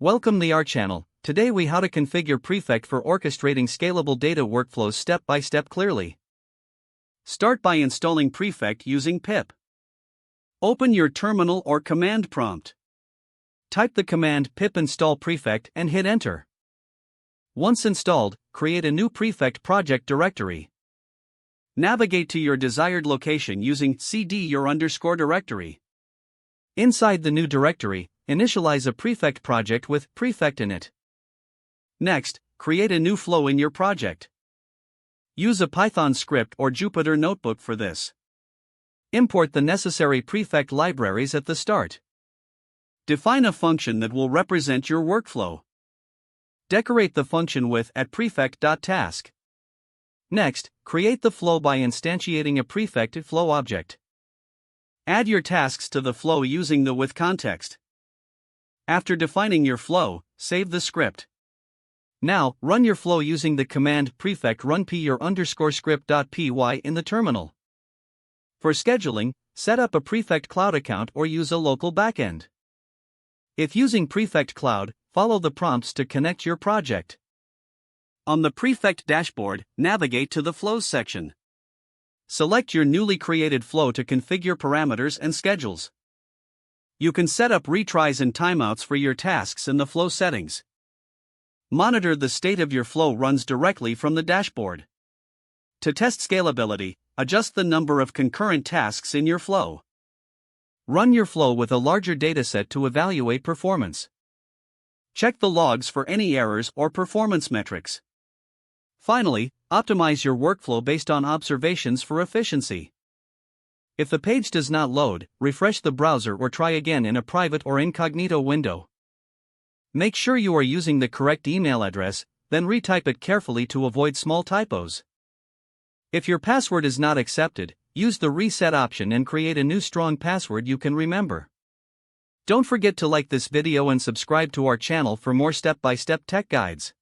Welcome to our channel. Today we how to configure Prefect for orchestrating scalable data workflows step by step clearly. Start by installing Prefect using pip. Open your terminal or command prompt. Type the command pip install Prefect and hit enter. Once installed, create a new Prefect project directory. Navigate to your desired location using cd your _ directory. Inside the new directory, initialize a Prefect project with Prefect in it. Next, create a new flow in your project. Use a Python script or Jupyter notebook for this. Import the necessary Prefect libraries at the start. Define a function that will represent your workflow. Decorate the function with @prefect.task. Next, create the flow by instantiating a Prefect flow object. Add your tasks to the flow using the with context. After defining your flow, save the script. Now, run your flow using the command prefect run p your _ script.py in the terminal. For scheduling, set up a Prefect Cloud account or use a local backend. If using Prefect Cloud, follow the prompts to connect your project. On the Prefect dashboard, navigate to the Flows section. Select your newly created flow to configure parameters and schedules. You can set up retries and timeouts for your tasks in the flow settings. Monitor the state of your flow runs directly from the dashboard. To test scalability, adjust the number of concurrent tasks in your flow. Run your flow with a larger dataset to evaluate performance. Check the logs for any errors or performance metrics. Finally, optimize your workflow based on observations for efficiency. If the page does not load, refresh the browser or try again in a private or incognito window. Make sure you are using the correct email address, then retype it carefully to avoid small typos. If your password is not accepted, use the reset option and create a new strong password you can remember. Don't forget to like this video and subscribe to our channel for more step-by-step tech guides.